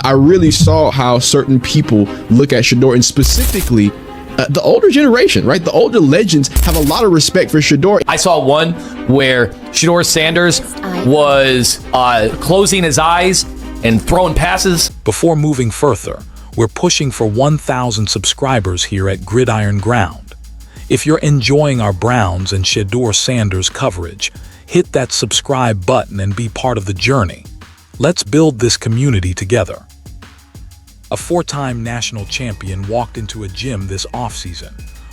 I really saw how certain people look at Shedeur, and specifically the older generation, right? The older legends have a lot of respect for Shedeur. I saw one where Shedeur Sanders was closing his eyes and throwing passes. Before moving further, we're pushing for 1,000 subscribers here at Gridiron Ground. If you're enjoying our Browns and Shedeur Sanders coverage, hit that subscribe button and be part of the journey. Let's build this community together. A four-time national champion walked into a gym this offseason,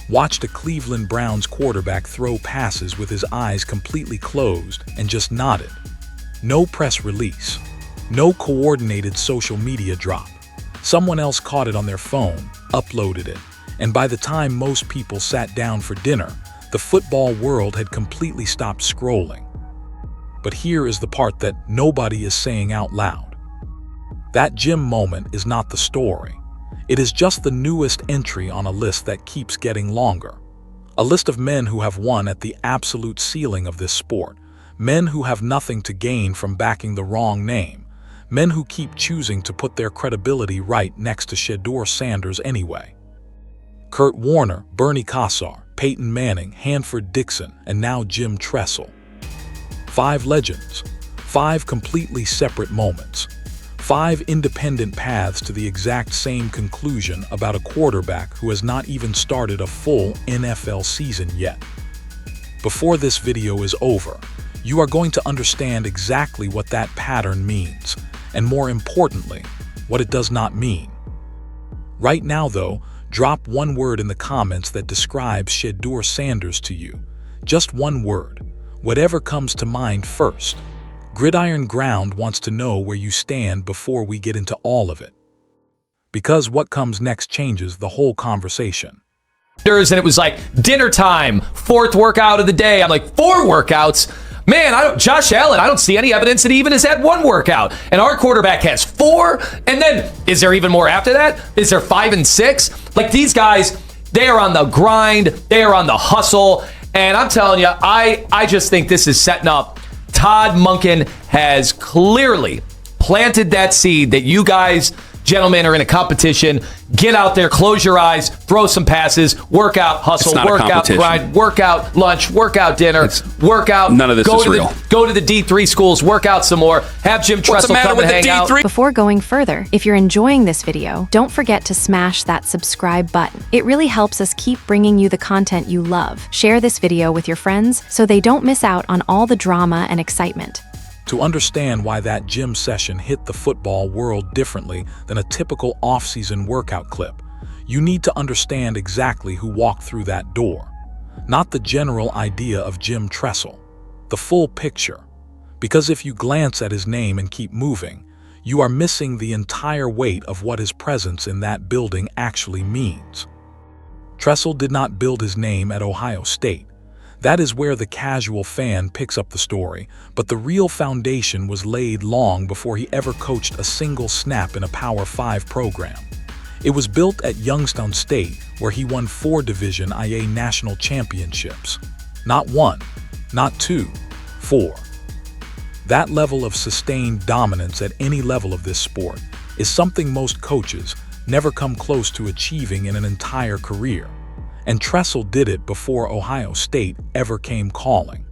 watched a Cleveland Browns quarterback throw passes with his eyes completely closed, and just nodded. No press release. No coordinated social media drop. Someone else caught it on their phone, uploaded it, and by the time most people sat down for dinner, the football world had completely stopped scrolling. But here is the part that nobody is saying out loud. That gym moment is not the story. It is just the newest entry on a list that keeps getting longer. A list of men who have won at the absolute ceiling of this sport. Men who have nothing to gain from backing the wrong name. Men who keep choosing to put their credibility right next to Shedeur Sanders anyway. Kurt Warner, Bernie Kosar, Peyton Manning, Hanford Dixon, and now Jim Tressel. 5 legends. 5 completely separate moments. 5 independent paths to the exact same conclusion about a quarterback who has not even started a full NFL season yet. Before this video is over, you are going to understand exactly what that pattern means, and more importantly, what it does not mean. Right now, though, drop one word in the comments that describes Shedeur Sanders to you. Just one word, whatever comes to mind first. Gridiron Ground wants to know where you stand before we get into all of it. Because what comes next changes the whole conversation. And it was like dinner time, 4th workout of the day. I'm like, 4 workouts? Man, Josh Allen, I don't see any evidence that he even has had 1 workout. And our quarterback has 4. And then, is there even more after that? Is there 5 and 6? Like, these guys, they are on the grind. They are on the hustle. And I'm telling you, I just think this is setting up. Todd Monken has clearly planted that seed that you guys, gentlemen, are in a competition. Get out there, close your eyes, throw some passes, work out, hustle, work out, grind, work out, lunch, work out, dinner, work out. None of this is real. Go to the D3 schools, work out some more, have Jim Tressel come and hang out. Before going further, if you're enjoying this video, don't forget to smash that subscribe button. It really helps us keep bringing you the content you love. Share this video with your friends so they don't miss out on all the drama and excitement. To understand why that gym session hit the football world differently than a typical off-season workout clip, you need to understand exactly who walked through that door. Not the general idea of Jim Tressel, the full picture. Because if you glance at his name and keep moving, you are missing the entire weight of what his presence in that building actually means. Tressel did not build his name at Ohio State. That is where the casual fan picks up the story, but the real foundation was laid long before he ever coached a single snap in a Power 5 program. It was built at Youngstown State, where he won 4 Division IA national championships. Not 1, not 2, 4. That level of sustained dominance at any level of this sport is something most coaches never come close to achieving in an entire career. And Tressel did it before Ohio State ever came calling.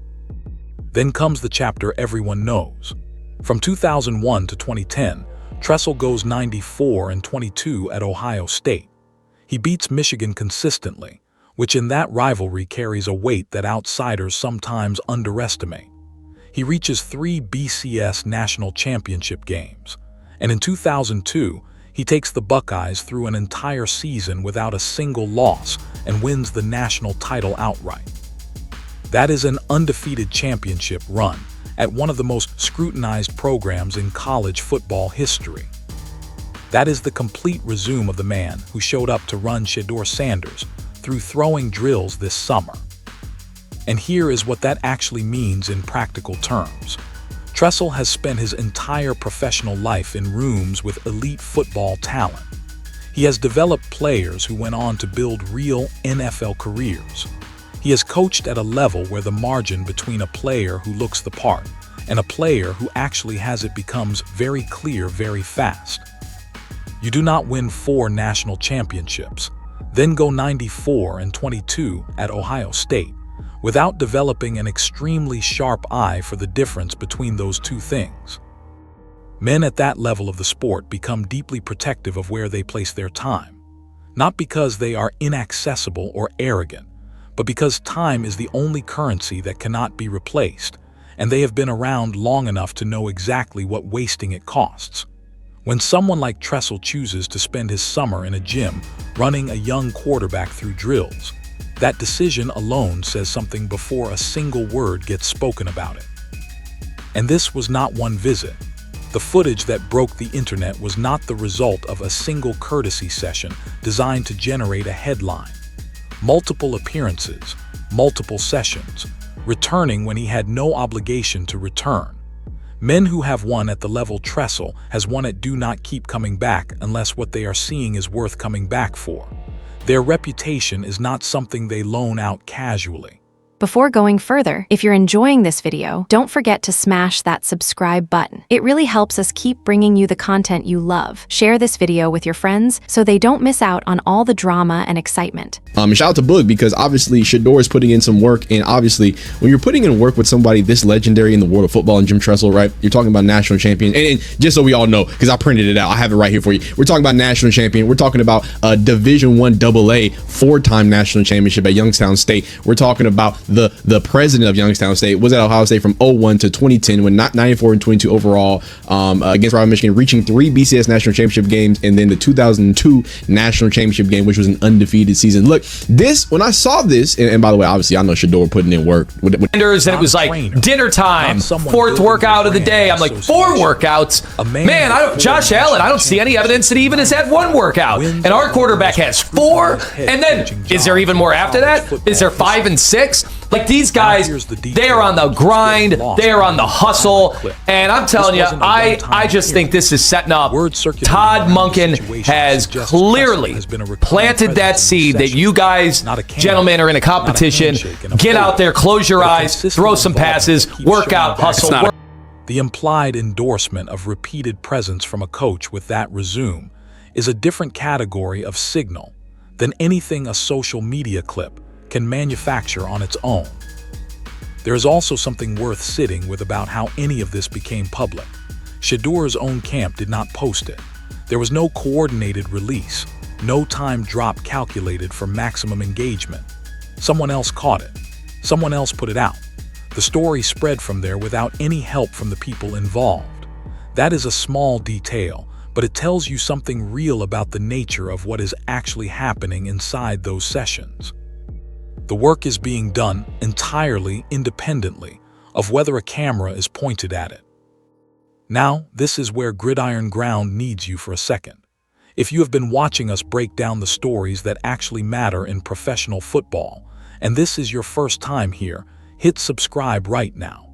Then comes the chapter everyone knows. From 2001 to 2010, Tressel goes 94-22 at Ohio State. He beats Michigan consistently, which in that rivalry carries a weight that outsiders sometimes underestimate. He reaches 3 BCS national championship games, and in 2002, he takes the Buckeyes through an entire season without a single loss and wins the national title outright. That is an undefeated championship run at one of the most scrutinized programs in college football history. That is the complete resume of the man who showed up to run Shedeur Sanders through throwing drills this summer. And here is what that actually means in practical terms. Tressel has spent his entire professional life in rooms with elite football talent. He has developed players who went on to build real NFL careers. He has coached at a level where the margin between a player who looks the part and a player who actually has it becomes very clear very fast. You do not win 4 national championships, then go 94-22 at Ohio State, without developing an extremely sharp eye for the difference between those two things. Men at that level of the sport become deeply protective of where they place their time, not because they are inaccessible or arrogant, but because time is the only currency that cannot be replaced, and they have been around long enough to know exactly what wasting it costs. When someone like Tressel chooses to spend his summer in a gym running a young quarterback through drills, that decision alone says something before a single word gets spoken about it. And this was not one visit. The footage that broke the internet was not the result of a single courtesy session designed to generate a headline. Multiple appearances, multiple sessions, returning when he had no obligation to return. Men who have won at the level Tressel has won at do not keep coming back unless what they are seeing is worth coming back for. Their reputation is not something they loan out casually. Before going further, if you're enjoying this video, don't forget to smash that subscribe button. It really helps us keep bringing you the content you love. Share this video with your friends so they don't miss out on all the drama and excitement. Shout out to Boog, because obviously Shedeur is putting in some work, and obviously when you're putting in work with somebody this legendary in the world of football and Jim Tressel, right? You're talking about national champion, and just so we all know, because I printed it out, I have it right here for you. We're talking about national champion. We're talking about Division I AA 4-time national championship at Youngstown State. We're talking about the president of Youngstown State, was at Ohio State from 01 to 2010, when 94-22 overall against Rival Michigan, reaching 3 BCS national championship games, and then the 2002 national championship game, which was an undefeated season. Look, this, when I saw this, and by the way, obviously I know Shedeur putting in work. And it was like dinner time, 4th workout of the day. I'm like, 4 workouts? Man, Josh Allen, I don't see any evidence that he even has had 1 workout. And our quarterback has 4. And then, is there even more after that? Is there 5 and 6? Like, these guys, they are on the grind, they are on the hustle, and I'm telling you, I just think this is setting up. Todd Monken has clearly planted that seed that you guys, gentlemen, are in a competition. Get out there, close your eyes, throw some passes, work out, hustle. The implied endorsement of repeated presence from a coach with that resume is a different category of signal than anything a social media clip can manufacture on its own. There is also something worth sitting with about how any of this became public. Shedeur's own camp did not post it. There was no coordinated release, no time drop calculated for maximum engagement. Someone else caught it. Someone else put it out. The story spread from there without any help from the people involved. That is a small detail, but it tells you something real about the nature of what is actually happening inside those sessions. The work is being done entirely independently of whether a camera is pointed at it. Now, this is where Gridiron Ground needs you for a second. If you have been watching us break down the stories that actually matter in professional football, and this is your first time here, hit subscribe right now.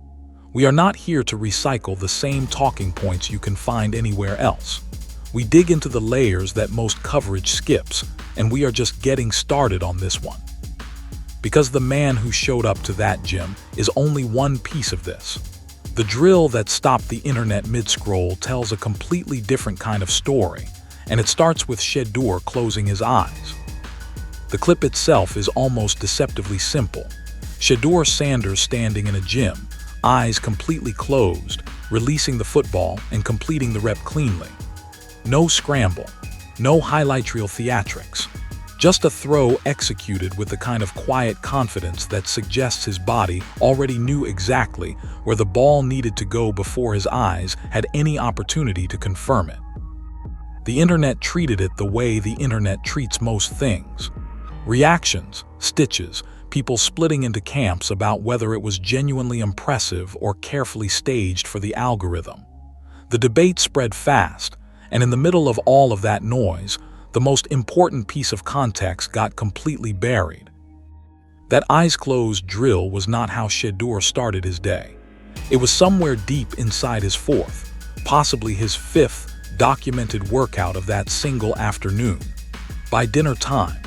We are not here to recycle the same talking points you can find anywhere else. We dig into the layers that most coverage skips, and we are just getting started on this one. Because the man who showed up to that gym is only one piece of this. The drill that stopped the internet mid-scroll tells a completely different kind of story, and it starts with Shedeur closing his eyes. The clip itself is almost deceptively simple. Shedeur Sanders standing in a gym, eyes completely closed, releasing the football and completing the rep cleanly. No scramble, no highlight reel theatrics. Just a throw executed with the kind of quiet confidence that suggests his body already knew exactly where the ball needed to go before his eyes had any opportunity to confirm it. The internet treated it the way the internet treats most things. Reactions, stitches, people splitting into camps about whether it was genuinely impressive or carefully staged for the algorithm. The debate spread fast, and in the middle of all of that noise, the most important piece of context got completely buried. That eyes-closed drill was not how Shedeur started his day. It was somewhere deep inside his 4th, possibly his 5th, documented workout of that single afternoon. By dinner time,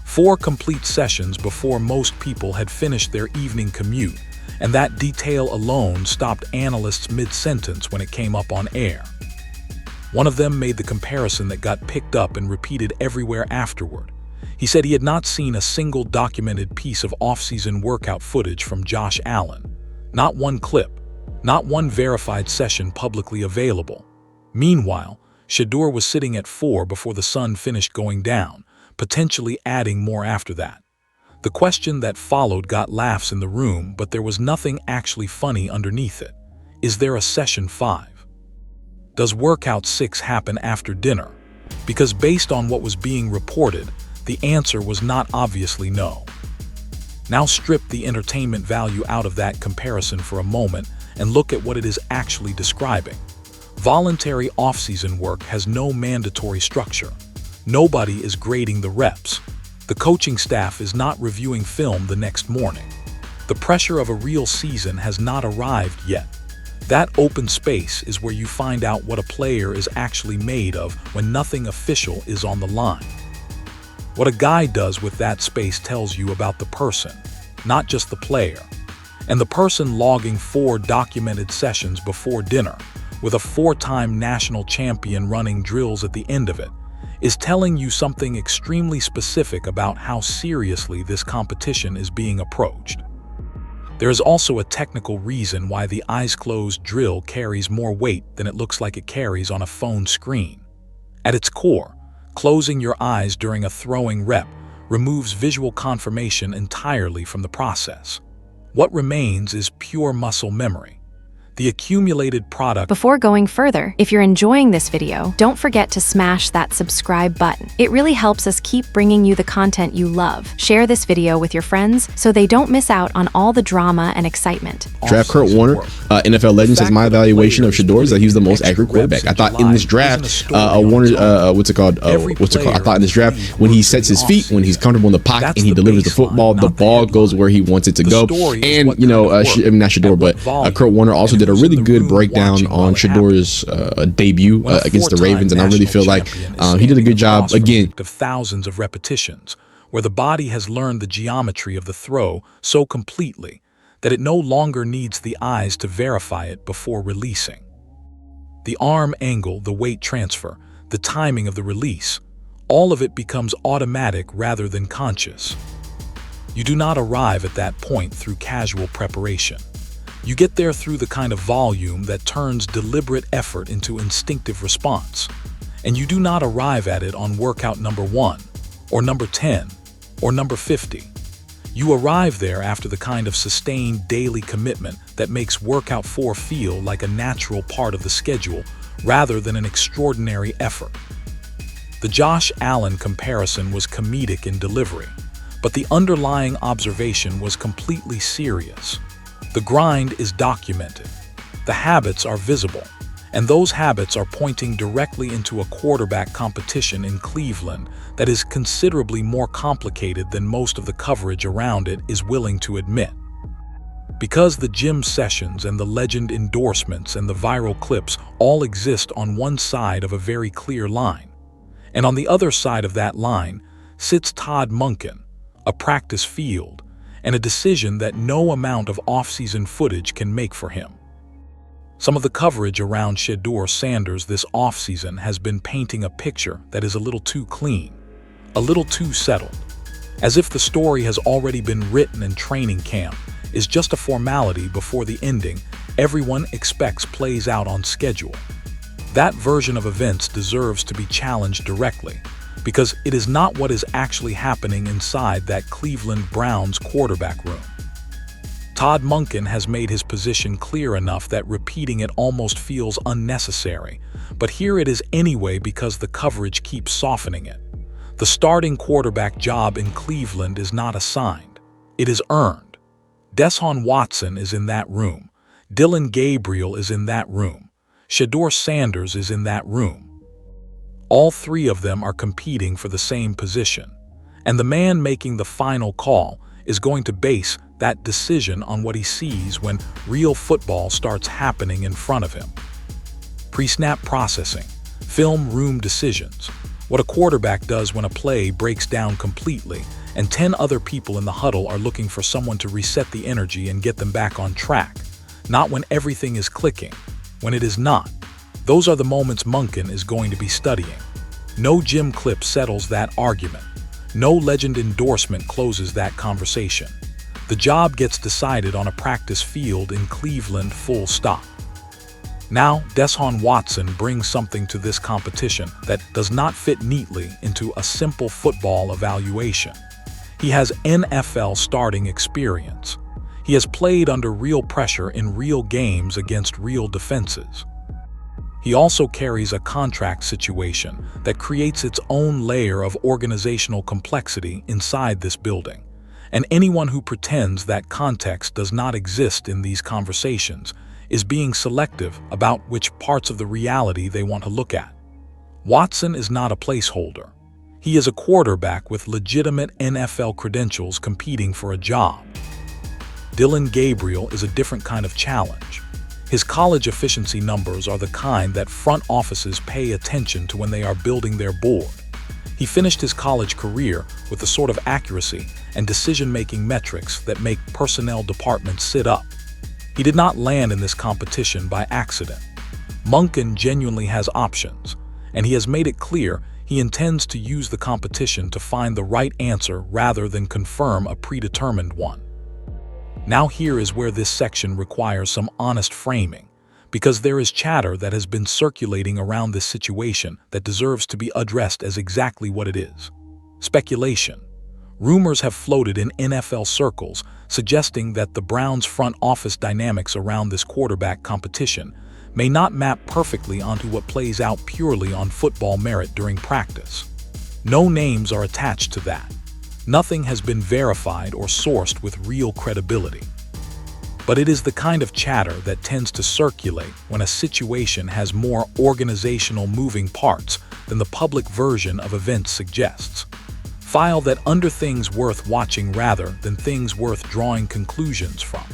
4 complete sessions before most people had finished their evening commute, and that detail alone stopped analysts mid-sentence when it came up on air. One of them made the comparison that got picked up and repeated everywhere afterward. He said he had not seen a single documented piece of off-season workout footage from Josh Allen. Not one clip, not one verified session publicly available. Meanwhile, Shedeur was sitting at 4 before the sun finished going down, potentially adding more after that. The question that followed got laughs in the room, but there was nothing actually funny underneath it. Is there a session 5? Does workout 6 happen after dinner? Because based on what was being reported, the answer was not obviously no. Now strip the entertainment value out of that comparison for a moment and look at what it is actually describing. Voluntary off-season work has no mandatory structure. Nobody is grading the reps. The coaching staff is not reviewing film the next morning. The pressure of a real season has not arrived yet. That open space is where you find out what a player is actually made of when nothing official is on the line. What a guy does with that space tells you about the person, not just the player. And the person logging 4 documented sessions before dinner, with a 4-time national champion running drills at the end of it, is telling you something extremely specific about how seriously this competition is being approached. There is also a technical reason why the eyes-closed drill carries more weight than it looks like it carries on a phone screen. At its core, closing your eyes during a throwing rep removes visual confirmation entirely from the process. What remains is pure muscle memory. The accumulated product. Before going further, if you're enjoying this video, don't forget to smash that subscribe button. It really helps us keep bringing you the content you love. Share this video with your friends so they don't miss out on all the drama and excitement. Draft Kurt Warner, NFL legend, says my evaluation of Shedeur is that he's the most accurate quarterback. I thought in this draft, Warner, I thought in this draft, when he sets his feet, when he's comfortable in the pocket and he delivers the football, the ball goes where he wants it to go. And not Shedeur, but Kurt Warner also did a really good breakdown on Shedeur's debut against the Ravens, and I really feel like he did a good job again. Of thousands of repetitions, where the body has learned the geometry of the throw so completely that it no longer needs the eyes to verify it before releasing. The arm angle, the weight transfer, the timing of the release, all of it becomes automatic rather than conscious. You do not arrive at that point through casual preparation. You get there through the kind of volume that turns deliberate effort into instinctive response. And you do not arrive at it on workout number 1, or number 10, or number 50. You arrive there after the kind of sustained daily commitment that makes workout 4 feel like a natural part of the schedule rather than an extraordinary effort. The Josh Allen comparison was comedic in delivery, but the underlying observation was completely serious. The grind is documented. The habits are visible, and those habits are pointing directly into a quarterback competition in Cleveland that is considerably more complicated than most of the coverage around it is willing to admit. Because the gym sessions and the legend endorsements and the viral clips all exist on one side of a very clear line, and on the other side of that line sits Todd Monken, a practice field, and a decision that no amount of off-season footage can make for him. Some of the coverage around Shedeur Sanders this offseason has been painting a picture that is a little too clean, a little too settled, as if the story has already been written and training camp is just a formality before the ending everyone expects plays out on schedule. That version of events deserves to be challenged directly, because it is not what is actually happening inside that Cleveland Browns quarterback room. Todd Monken has made his position clear enough that repeating it almost feels unnecessary, but here it is anyway because the coverage keeps softening it. The starting quarterback job in Cleveland is not assigned, it is earned. Deshaun Watson is in that room. Dillon Gabriel is in that room. Shedeur Sanders is in that room. All 3 of them are competing for the same position, and the man making the final call is going to base that decision on what he sees when real football starts happening in front of him. Pre-snap processing, film room decisions, what a quarterback does when a play breaks down completely and 10 other people in the huddle are looking for someone to reset the energy and get them back on track, not when everything is clicking, when it is not. Those are the moments Monken is going to be studying. No gym clip settles that argument. No legend endorsement closes that conversation. The job gets decided on a practice field in Cleveland, full stop. Now, Deshaun Watson brings something to this competition that does not fit neatly into a simple football evaluation. He has NFL starting experience. He has played under real pressure in real games against real defenses. He also carries a contract situation that creates its own layer of organizational complexity inside this building. And anyone who pretends that context does not exist in these conversations is being selective about which parts of the reality they want to look at. Watson is not a placeholder. He is a quarterback with legitimate NFL credentials competing for a job. Dillon Gabriel is a different kind of challenge. His college efficiency numbers are the kind that front offices pay attention to when they are building their board. He finished his college career with the sort of accuracy and decision-making metrics that make personnel departments sit up. He did not land in this competition by accident. Monken genuinely has options, and he has made it clear he intends to use the competition to find the right answer rather than confirm a predetermined one. Now here is where this section requires some honest framing, because there is chatter that has been circulating around this situation that deserves to be addressed as exactly what it is: speculation. Rumors have floated in NFL circles suggesting that the Browns' front office dynamics around this quarterback competition may not map perfectly onto what plays out purely on football merit during practice. No names are attached to that. Nothing has been verified or sourced with real credibility. But it is the kind of chatter that tends to circulate when a situation has more organizational moving parts than the public version of events suggests. File that under things worth watching rather than things worth drawing conclusions from.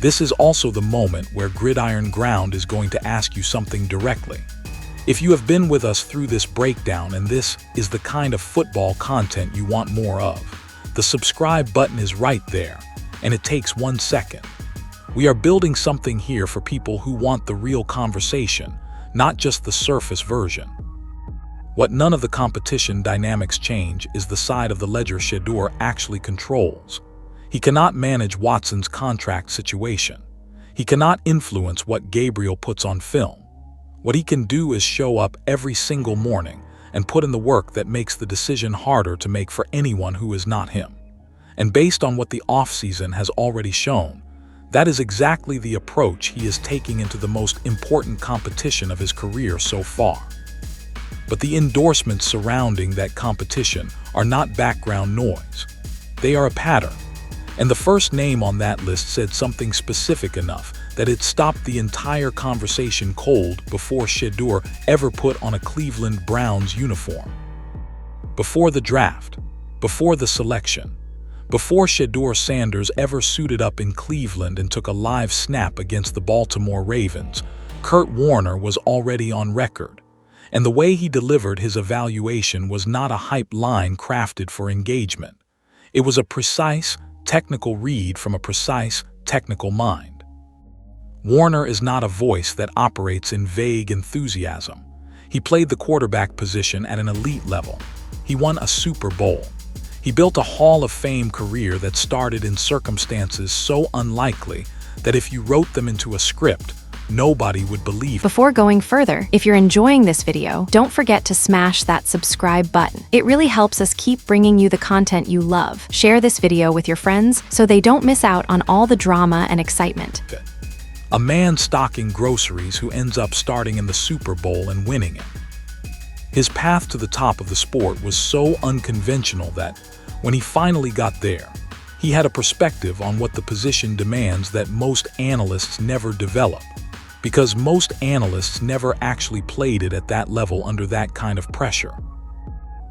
This is also the moment where Gridiron Ground is going to ask you something directly. If you have been with us through this breakdown and this is the kind of football content you want more of, the subscribe button is right there, and it takes 1 second. We are building something here for people who want the real conversation, not just the surface version. What none of the competition dynamics change is the side of the ledger Shedeur actually controls. He cannot manage Watson's contract situation. He cannot influence what Gabriel puts on film. What he can do is show up every single morning and put in the work that makes the decision harder to make for anyone who is not him. And based on what the offseason has already shown, that is exactly the approach he is taking into the most important competition of his career so far. But the endorsements surrounding that competition are not background noise. They are a pattern. And the first name on that list said something specific enough that it stopped the entire conversation cold before Shedeur ever put on a Cleveland Browns uniform. Before the draft, before the selection, before Shedeur Sanders ever suited up in Cleveland and took a live snap against the Baltimore Ravens, Kurt Warner was already on record. And the way he delivered his evaluation was not a hype line crafted for engagement. It was a precise, technical read from a precise, technical mind. Warner is not a voice that operates in vague enthusiasm. He played the quarterback position at an elite level. He won a Super Bowl. He built a Hall of Fame career that started in circumstances so unlikely that if you wrote them into a script, nobody would believe it. Before going further, if you're enjoying this video, don't forget to smash that subscribe button. It really helps us keep bringing you the content you love. Share this video with your friends so they don't miss out on all the drama and excitement. A man stocking groceries who ends up starting in the Super Bowl and winning it. His path to the top of the sport was so unconventional that, when he finally got there, he had a perspective on what the position demands that most analysts never develop, because most analysts never actually played it at that level under that kind of pressure.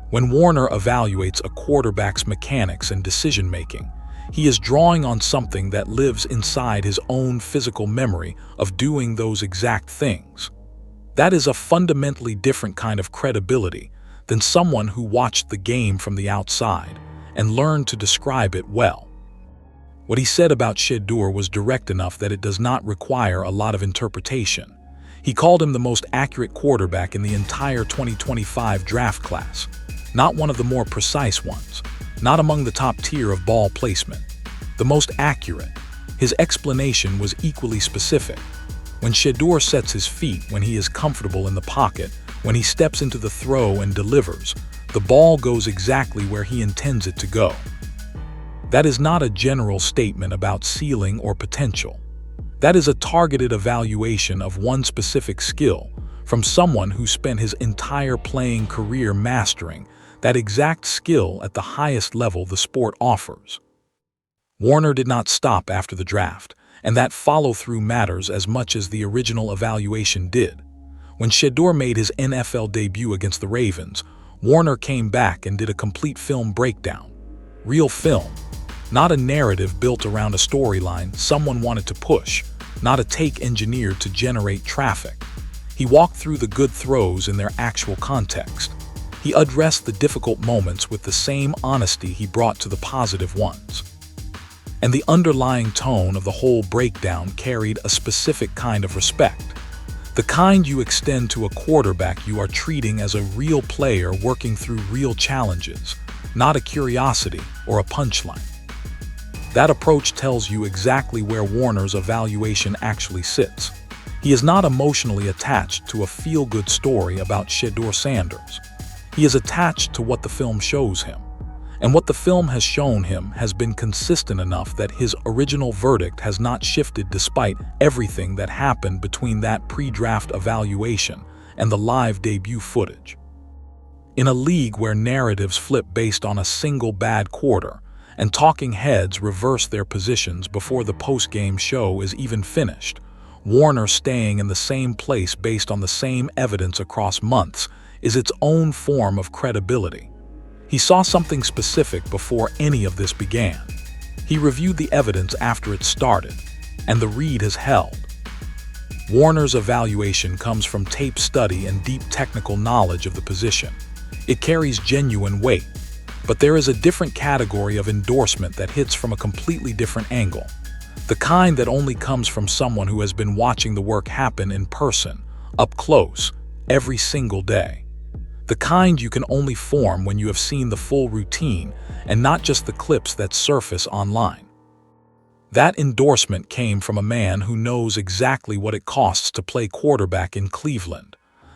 When Warner evaluates a quarterback's mechanics and decision-making, he is drawing on something that lives inside his own physical memory of doing those exact things. That is a fundamentally different kind of credibility than someone who watched the game from the outside and learned to describe it well. What he said about Shedeur was direct enough that it does not require a lot of interpretation. He called him the most accurate quarterback in the entire 2025 draft class, not one of the more precise ones, not among the top tier of ball placement. The most accurate. His explanation was equally specific. When Shedeur sets his feet, when he is comfortable in the pocket, when he steps into the throw and delivers, the ball goes exactly where he intends it to go. That is not a general statement about ceiling or potential. That is a targeted evaluation of one specific skill from someone who spent his entire playing career mastering that exact skill at the highest level the sport offers. Warner did not stop after the draft, and that follow-through matters as much as the original evaluation did. When Shedeur made his NFL debut against the Ravens, Warner came back and did a complete film breakdown. Real film. Not a narrative built around a storyline someone wanted to push, not a take engineered to generate traffic. He walked through the good throws in their actual context. He addressed the difficult moments with the same honesty he brought to the positive ones. And the underlying tone of the whole breakdown carried a specific kind of respect. The kind you extend to a quarterback you are treating as a real player working through real challenges, not a curiosity or a punchline. That approach tells you exactly where Warner's evaluation actually sits. He is not emotionally attached to a feel-good story about Shedeur Sanders. He is attached to what the film shows him. And what the film has shown him has been consistent enough that his original verdict has not shifted despite everything that happened between that pre-draft evaluation and the live debut footage. In a league where narratives flip based on a single bad quarter, and talking heads reverse their positions before the post-game show is even finished, Warner staying in the same place based on the same evidence across months is its own form of credibility. He saw something specific before any of this began. He reviewed the evidence after it started, and the read has held. Warner's evaluation comes from tape study and deep technical knowledge of the position. It carries genuine weight. But there is a different category of endorsement that hits from a completely different angle. The kind that only comes from someone who has been watching the work happen in person, up close, every single day. The kind you can only form when you have seen the full routine and not just the clips that surface online. That endorsement came from a man who knows exactly what it costs to play quarterback in Cleveland.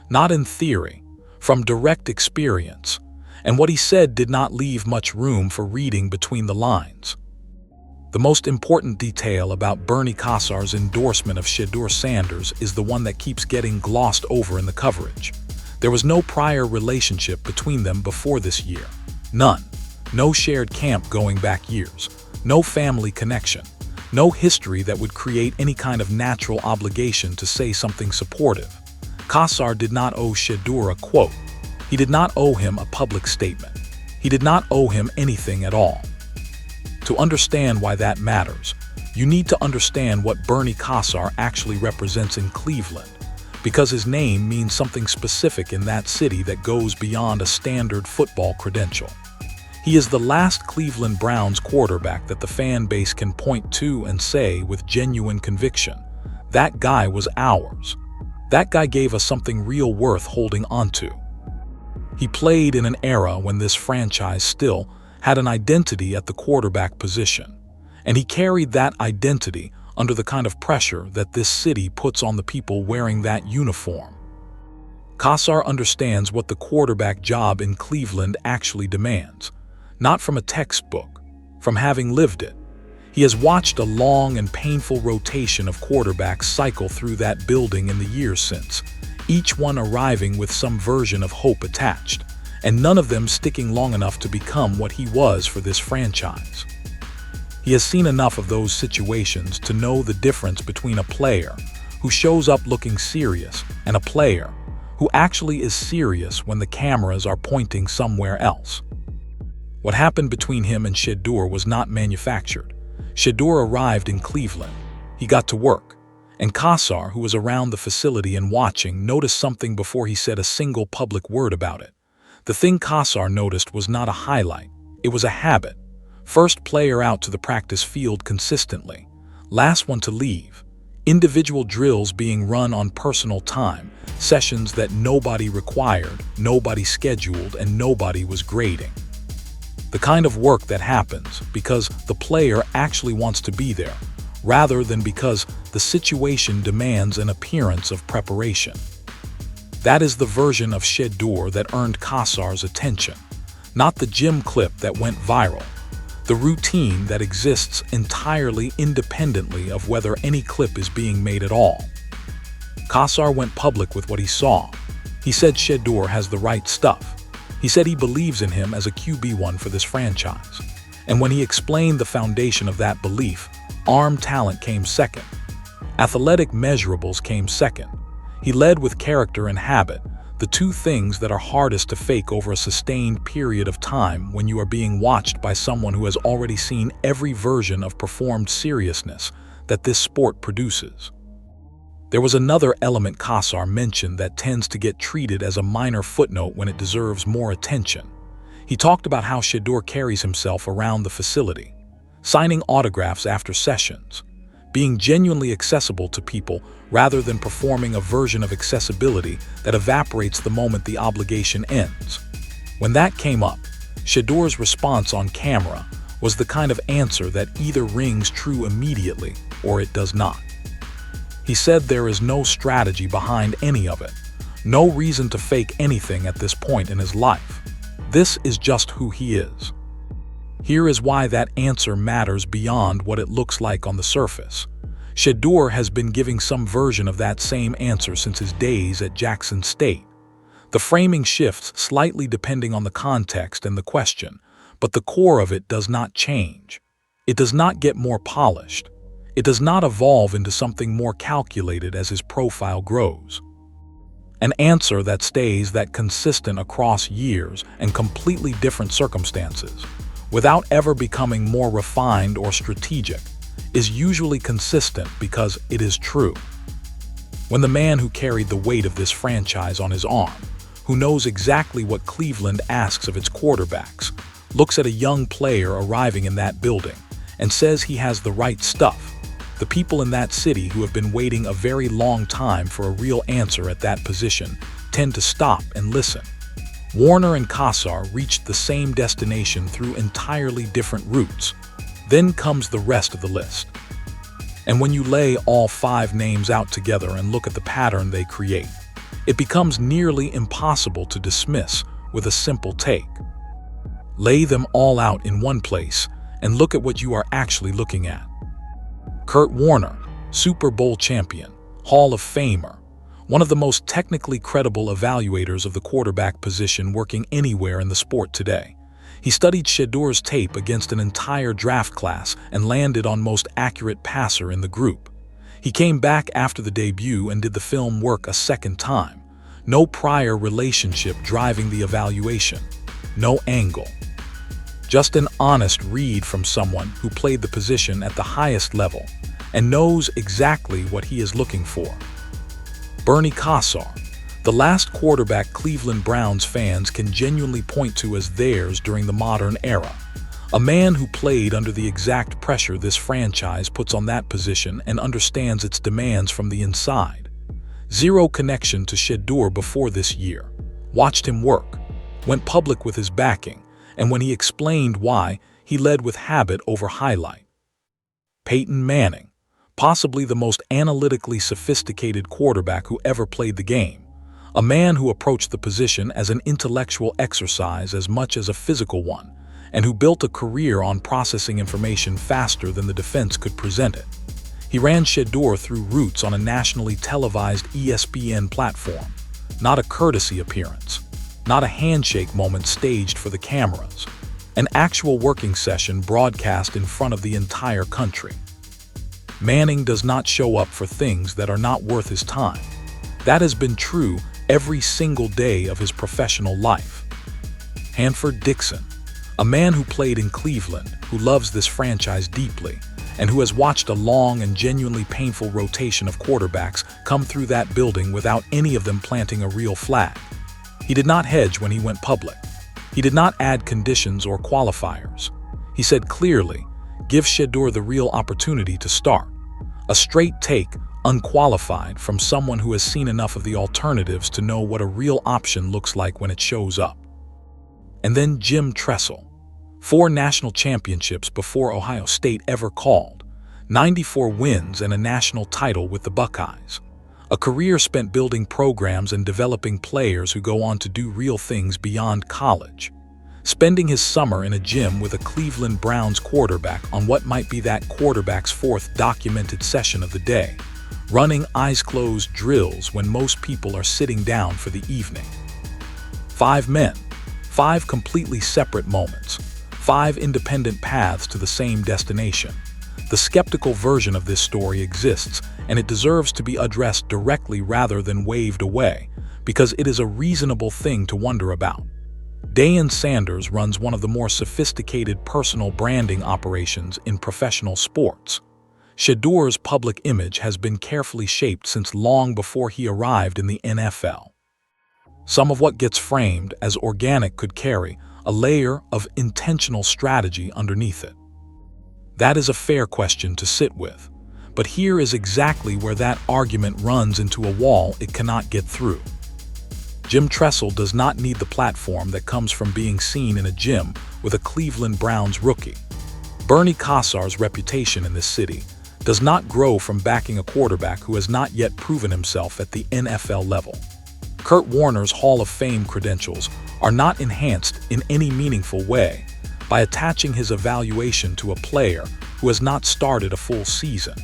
Not in theory, from direct experience. And what he said did not leave much room for reading between the lines. The most important detail about Bernie Kosar's endorsement of Shedeur Sanders is the one that keeps getting glossed over in the coverage. There was no prior relationship between them before this year. None. No shared camp going back years. No family connection. No history that would create any kind of natural obligation to say something supportive. Kosar did not owe Shedeur a quote. He did not owe him a public statement. He did not owe him anything at all. To understand why that matters, you need to understand what Bernie Kosar actually represents in Cleveland, because his name means something specific in that city that goes beyond a standard football credential. He is the last Cleveland Browns quarterback that the fan base can point to and say with genuine conviction, that guy was ours. That guy gave us something real worth holding onto. He played in an era when this franchise still had an identity at the quarterback position, and he carried that identity under the kind of pressure that this city puts on the people wearing that uniform. Kosar understands what the quarterback job in Cleveland actually demands, not from a textbook, from having lived it. He has watched a long and painful rotation of quarterbacks cycle through that building in the years since, each one arriving with some version of hope attached, and none of them sticking long enough to become what he was for this franchise. He has seen enough of those situations to know the difference between a player who shows up looking serious and a player who actually is serious when the cameras are pointing somewhere else. What happened between him and Shedeur was not manufactured. Shedeur arrived in Cleveland. He got to work. And Kosar, who was around the facility and watching, noticed something before he said a single public word about it. The thing Kosar noticed was not a highlight. It was a habit. First player out to the practice field consistently. Last one to leave. Individual drills being run on personal time, sessions that nobody required, nobody scheduled, and nobody was grading. The kind of work that happens because the player actually wants to be there, rather than because the situation demands an appearance of preparation. That is the version of Shedeur that earned Kosar's attention, not the gym clip that went viral, the routine that exists entirely independently of whether any clip is being made at all. Kosar went public with what he saw. He said Shedeur has the right stuff. He said he believes in him as a QB1 for this franchise. And when he explained the foundation of that belief, arm talent came second. Athletic measurables came second. He led with character and habit, the two things that are hardest to fake over a sustained period of time when you are being watched by someone who has already seen every version of performed seriousness that this sport produces. There was another element Kosar mentioned that tends to get treated as a minor footnote when it deserves more attention. He talked about how Shedeur carries himself around the facility, signing autographs after sessions, being genuinely accessible to people rather than performing a version of accessibility that evaporates the moment the obligation ends. When that came up, Shedeur's response on camera was the kind of answer that either rings true immediately or it does not. He said there is no strategy behind any of it, no reason to fake anything at this point in his life. This is just who he is. Here is why that answer matters beyond what it looks like on the surface. Shedeur has been giving some version of that same answer since his days at Jackson State. The framing shifts slightly depending on the context and the question, but the core of it does not change. It does not get more polished. It does not evolve into something more calculated as his profile grows. An answer that stays that consistent across years and completely different circumstances, without ever becoming more refined or strategic, is usually consistent because it is true. When the man who carried the weight of this franchise on his arm, who knows exactly what Cleveland asks of its quarterbacks, looks at a young player arriving in that building and says he has the right stuff, the people in that city who have been waiting a very long time for a real answer at that position tend to stop and listen. Warner and Kosar reached the same destination through entirely different routes. Then comes the rest of the list. And when you lay all 5 names out together and look at the pattern they create, it becomes nearly impossible to dismiss with a simple take. Lay them all out in one place and look at what you are actually looking at. Kurt Warner, Super Bowl champion, Hall of Famer, one of the most technically credible evaluators of the quarterback position working anywhere in the sport today. He studied Shedeur's tape against an entire draft class and landed on most accurate passer in the group. He came back after the debut and did the film work a second time. No prior relationship driving the evaluation. No angle. Just an honest read from someone who played the position at the highest level and knows exactly what he is looking for. Bernie Kosar, the last quarterback Cleveland Browns fans can genuinely point to as theirs during the modern era. A man who played under the exact pressure this franchise puts on that position and understands its demands from the inside. Zero connection to Shedeur before this year. Watched him work, went public with his backing, and when he explained why, he led with habit over highlight. Peyton Manning, possibly the most analytically sophisticated quarterback who ever played the game. A man who approached the position as an intellectual exercise as much as a physical one, and who built a career on processing information faster than the defense could present it. He ran Shedeur through routes on a nationally televised ESPN platform, not a courtesy appearance, not a handshake moment staged for the cameras, an actual working session broadcast in front of the entire country. Manning does not show up for things that are not worth his time. That has been true every single day of his professional life. Hanford Dixon, a man who played in Cleveland, who loves this franchise deeply, and who has watched a long and genuinely painful rotation of quarterbacks come through that building without any of them planting a real flag. He did not hedge when he went public. He did not add conditions or qualifiers. He said clearly, give Shedeur the real opportunity to start. A straight take, unqualified, from someone who has seen enough of the alternatives to know what a real option looks like when it shows up. And then Jim Tressel. 4 national championships before Ohio State ever called, 94 wins and a national title with the Buckeyes. A career spent building programs and developing players who go on to do real things beyond college. Spending his summer in a gym with a Cleveland Browns quarterback on what might be that quarterback's 4th documented session of the day, running eyes-closed drills when most people are sitting down for the evening. 5 men, 5 completely separate moments, 5 independent paths to the same destination. The skeptical version of this story exists, and it deserves to be addressed directly rather than waved away, because it is a reasonable thing to wonder about. Shedeur Sanders runs one of the more sophisticated personal branding operations in professional sports. Shedeur's public image has been carefully shaped since long before he arrived in the NFL. Some of what gets framed as organic could carry a layer of intentional strategy underneath it. That is a fair question to sit with, but here is exactly where that argument runs into a wall it cannot get through. Jim Tressel does not need the platform that comes from being seen in a gym with a Cleveland Browns rookie. Bernie Kosar's reputation in this city does not grow from backing a quarterback who has not yet proven himself at the NFL level. Kurt Warner's Hall of Fame credentials are not enhanced in any meaningful way by attaching his evaluation to a player who has not started a full season.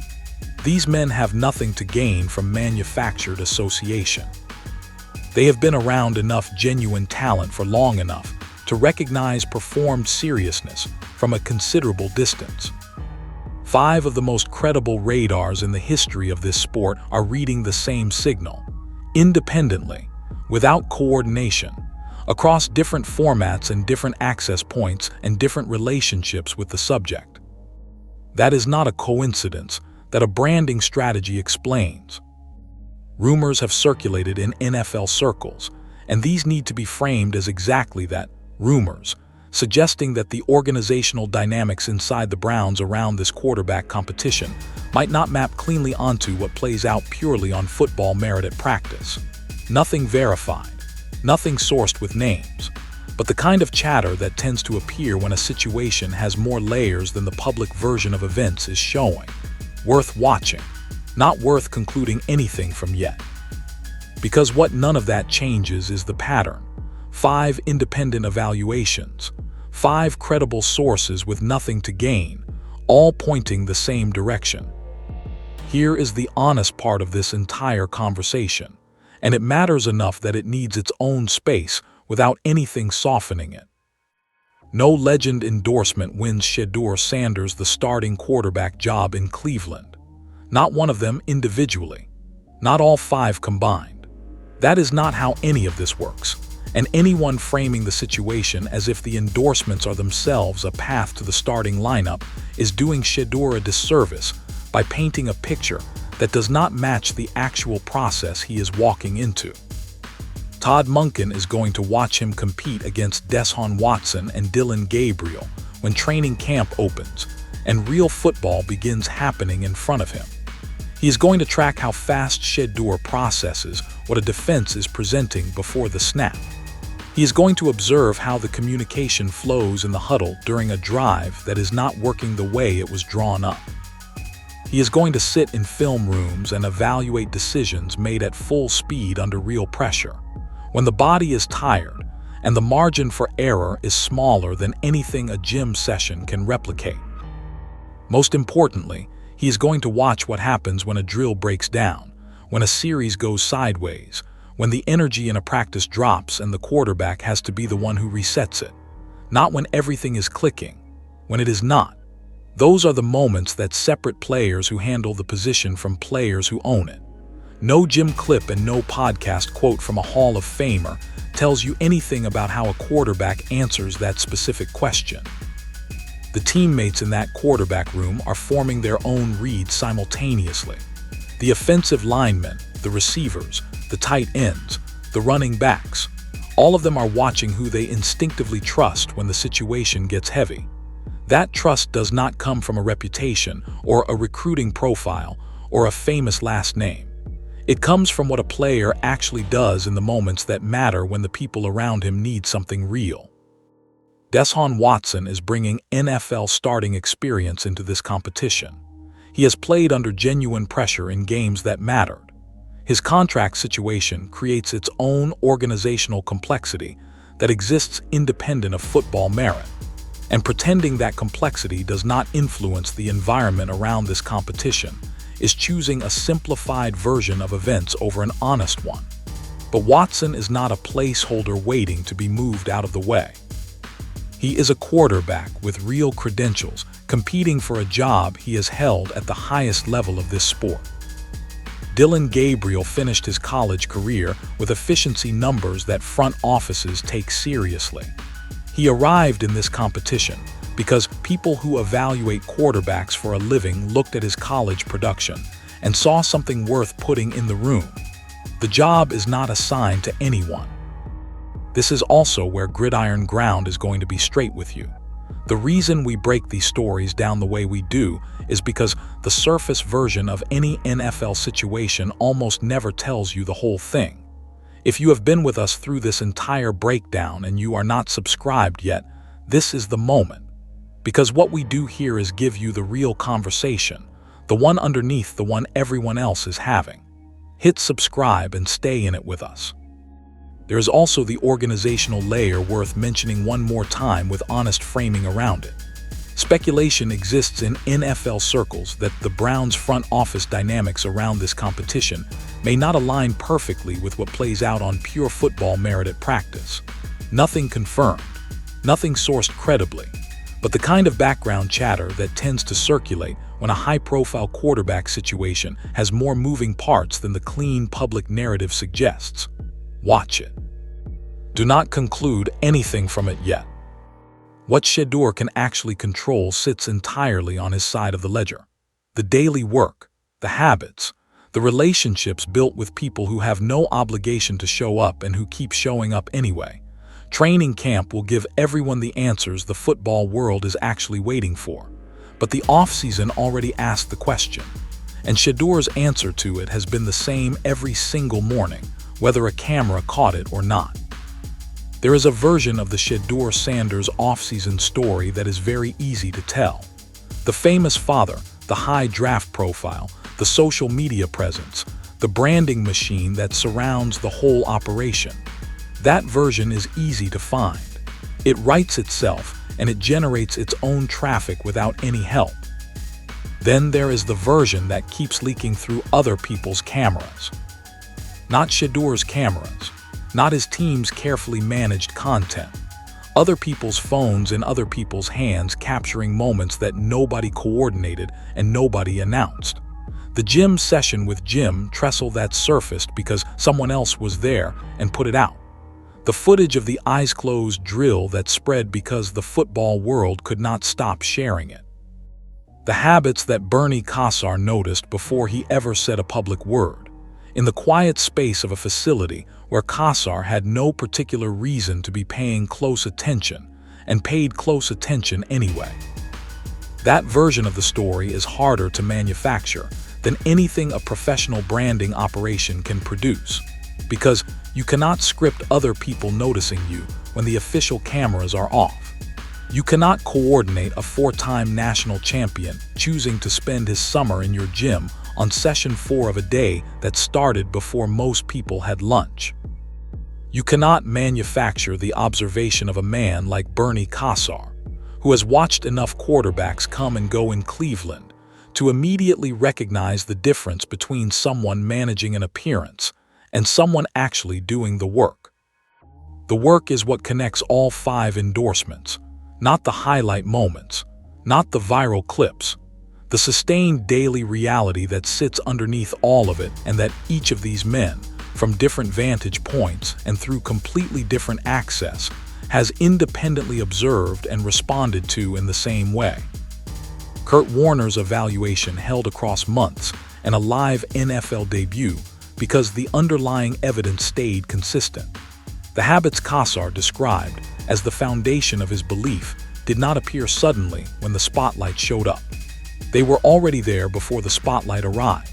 These men have nothing to gain from manufactured association. They have been around enough genuine talent for long enough to recognize performed seriousness from a considerable distance. 5 of the most credible radars in the history of this sport are reading the same signal, independently, without coordination, across different formats and different access points and different relationships with the subject. That is not a coincidence that a branding strategy explains. Rumors have circulated in NFL circles, and these need to be framed as exactly that, rumors, suggesting that the organizational dynamics inside the Browns around this quarterback competition might not map cleanly onto what plays out purely on football merit at practice. Nothing verified, nothing sourced with names, but the kind of chatter that tends to appear when a situation has more layers than the public version of events is showing. Worth watching, not worth concluding anything from yet. Because what none of that changes is the pattern. 5 independent evaluations, 5 credible sources with nothing to gain, all pointing the same direction. Here is the honest part of this entire conversation, and it matters enough that it needs its own space without anything softening it. No legend endorsement wins Shedeur Sanders the starting quarterback job in Cleveland. Not one of them individually, not all 5 combined. That is not how any of this works, and anyone framing the situation as if the endorsements are themselves a path to the starting lineup is doing Shedeur a disservice by painting a picture that does not match the actual process he is walking into. Todd Monken is going to watch him compete against Deshaun Watson and Dylan Gabriel when training camp opens and real football begins happening in front of him. He is going to track how fast Shedeur processes what a defense is presenting before the snap. He is going to observe how the communication flows in the huddle during a drive that is not working the way it was drawn up. He is going to sit in film rooms and evaluate decisions made at full speed under real pressure, when the body is tired and the margin for error is smaller than anything a gym session can replicate. Most importantly, he is going to watch what happens when a drill breaks down, when a series goes sideways, when the energy in a practice drops and the quarterback has to be the one who resets it. Not when everything is clicking, when it is not. Those are the moments that separate players who handle the position from players who own it. No gym clip and no podcast quote from a Hall of Famer tells you anything about how a quarterback answers that specific question. The teammates in that quarterback room are forming their own reads simultaneously. The offensive linemen, the receivers, the tight ends, the running backs, all of them are watching who they instinctively trust when the situation gets heavy. That trust does not come from a reputation or a recruiting profile or a famous last name. It comes from what a player actually does in the moments that matter when the people around him need something real. Deshaun Watson is bringing NFL starting experience into this competition. He has played under genuine pressure in games that mattered. His contract situation creates its own organizational complexity that exists independent of football merit. And pretending that complexity does not influence the environment around this competition is choosing a simplified version of events over an honest one. But Watson is not a placeholder waiting to be moved out of the way. He is a quarterback with real credentials, competing for a job he has held at the highest level of this sport. Dylan Gabriel finished his college career with efficiency numbers that front offices take seriously. He arrived in this competition because people who evaluate quarterbacks for a living looked at his college production and saw something worth putting in the room. The job is not assigned to anyone. This is also where Gridiron Ground is going to be straight with you. The reason we break these stories down the way we do is because the surface version of any NFL situation almost never tells you the whole thing. If you have been with us through this entire breakdown and you are not subscribed yet, this is the moment. Because what we do here is give you the real conversation, the one underneath the one everyone else is having. Hit subscribe and stay in it with us. There is also the organizational layer worth mentioning one more time with honest framing around it. Speculation exists in NFL circles that the Browns' front office dynamics around this competition may not align perfectly with what plays out on pure football merit at practice. Nothing confirmed, nothing sourced credibly, but the kind of background chatter that tends to circulate when a high-profile quarterback situation has more moving parts than the clean public narrative suggests. Watch it. Do not conclude anything from it yet. What Shedeur can actually control sits entirely on his side of the ledger. The daily work, the habits, the relationships built with people who have no obligation to show up and who keep showing up anyway. Training camp will give everyone the answers the football world is actually waiting for. But the offseason already asked the question, and Shedeur's answer to it has been the same every single morning, whether a camera caught it or not. There is a version of the Shedeur Sanders offseason story that is very easy to tell. The famous father, the high draft profile, the social media presence, the branding machine that surrounds the whole operation. That version is easy to find. It writes itself and it generates its own traffic without any help. Then there is the version that keeps leaking through other people's cameras. Not Shedeur's cameras, not his team's carefully managed content. Other people's phones in other people's hands capturing moments that nobody coordinated and nobody announced. The gym session with Jim Tressel that surfaced because someone else was there and put it out. The footage of the eyes-closed drill that spread because the football world could not stop sharing it. The habits that Kosar noticed before he ever said a public word. In the quiet space of a facility where Kosar had no particular reason to be paying close attention and paid close attention anyway. That version of the story is harder to manufacture than anything a professional branding operation can produce, because you cannot script other people noticing you when the official cameras are off. You cannot coordinate a four-time national champion choosing to spend his summer in your gym on session 4 of a day that started before most people had lunch. You cannot manufacture the observation of a man like Kosar, who has watched enough quarterbacks come and go in Cleveland to immediately recognize the difference between someone managing an appearance and someone actually doing the work. The work is what connects all 5 endorsements, not the highlight moments, not the viral clips, the sustained daily reality that sits underneath all of it, and that each of these men, from different vantage points and through completely different access, has independently observed and responded to in the same way. Kurt Warner's evaluation held across months and a live NFL debut because the underlying evidence stayed consistent. The habits Kosar described as the foundation of his belief did not appear suddenly when the spotlight showed up. They were already there before the spotlight arrived.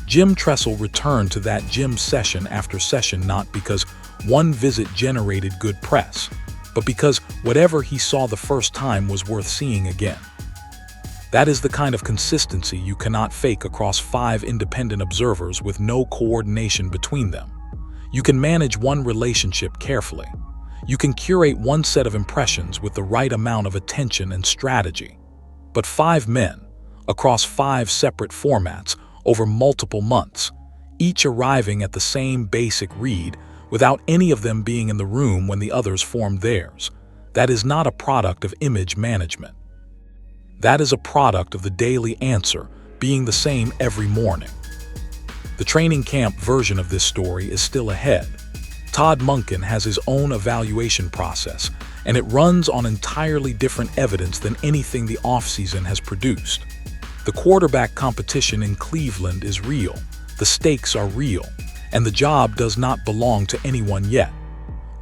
Jim Tressel returned to that gym session after session not because one visit generated good press, but because whatever he saw the first time was worth seeing again. That is the kind of consistency you cannot fake across 5 independent observers with no coordination between them. You can manage one relationship carefully. You can curate one set of impressions with the right amount of attention and strategy. But 5 men, across 5 separate formats, over multiple months, each arriving at the same basic read without any of them being in the room when the others formed theirs, that is not a product of image management. That is a product of the daily answer being the same every morning. The training camp version of this story is still ahead. Todd Monken has his own evaluation process, and it runs on entirely different evidence than anything the offseason has produced. The quarterback competition in Cleveland is real, the stakes are real, and the job does not belong to anyone yet.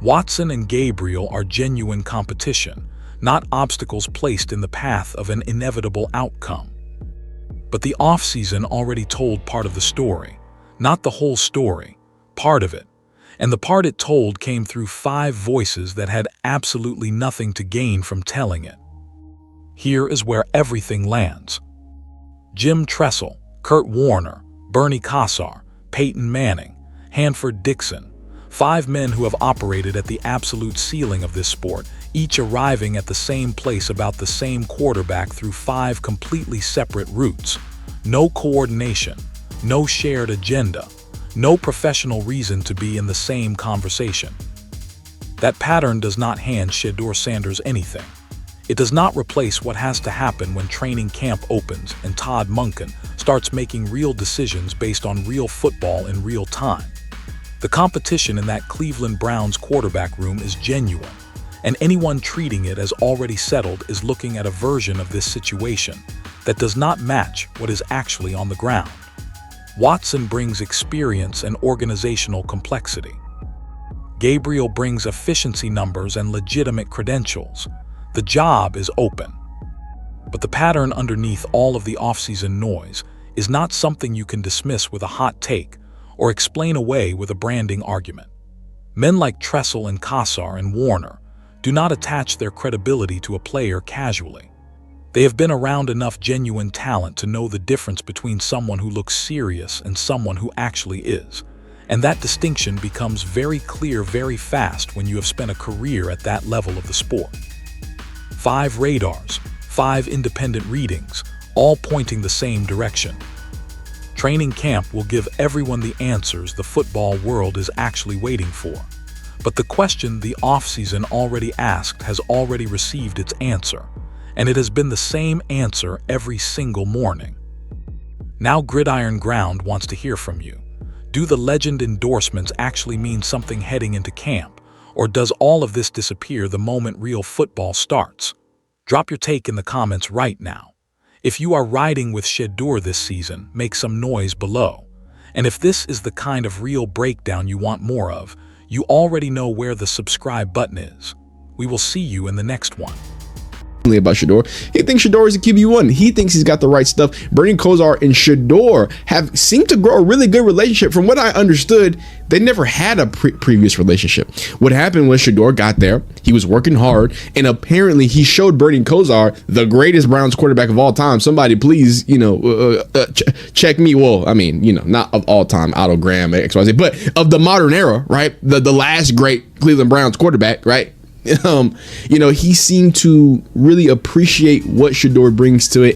Watson and Gabriel are genuine competition, not obstacles placed in the path of an inevitable outcome. But the offseason already told part of the story, not the whole story, part of it. And the part it told came through 5 voices that had absolutely nothing to gain from telling it. Here is where everything lands. Jim Tressel, Kurt Warner, Bernie Kosar, Peyton Manning, Hanford Dixon, 5 men who have operated at the absolute ceiling of this sport, each arriving at the same place about the same quarterback through 5 completely separate routes. No coordination, no shared agenda, no professional reason to be in the same conversation. That pattern does not hand Shedeur Sanders anything. It does not replace what has to happen when training camp opens and Todd Monken starts making real decisions based on real football in real time. The competition in that Cleveland Browns quarterback room is genuine, and anyone treating it as already settled is looking at a version of this situation that does not match what is actually on the ground. Watson brings experience and organizational complexity. Gabriel brings efficiency numbers and legitimate credentials. The job is open. But the pattern underneath all of the offseason noise is not something you can dismiss with a hot take or explain away with a branding argument. Men like Tressel and Kosar and Warner do not attach their credibility to a player casually. They have been around enough genuine talent to know the difference between someone who looks serious and someone who actually is. And that distinction becomes very clear very fast when you have spent a career at that level of the sport. 5 radars, 5 independent readings, all pointing the same direction. Training camp will give everyone the answers the football world is actually waiting for. But the question the offseason already asked has already received its answer, and it has been the same answer every single morning. Now Gridiron Ground wants to hear from you. Do the legend endorsements actually mean something heading into camp, or does all of this disappear the moment real football starts? Drop your take in the comments right now. If you are riding with Shedeur this season, make some noise below. And if this is the kind of real breakdown you want more of, you already know where the subscribe button is. We will see you in the next one. About Shedeur, he thinks Shedeur is a QB1. He thinks he's got the right stuff. Bernie Kosar and Shedeur have seemed to grow a really good relationship. From what I understood, they never had a previous relationship. What happened was Shedeur got there, he was working hard, and apparently he showed Bernie Kosar, the greatest Browns quarterback of all time. Somebody please, check me. Well, I mean, not of all time, Otto Graham, XYZ, but of the modern era, right? The last great Cleveland Browns quarterback, right? He seemed to really appreciate what Shedeur brings to it.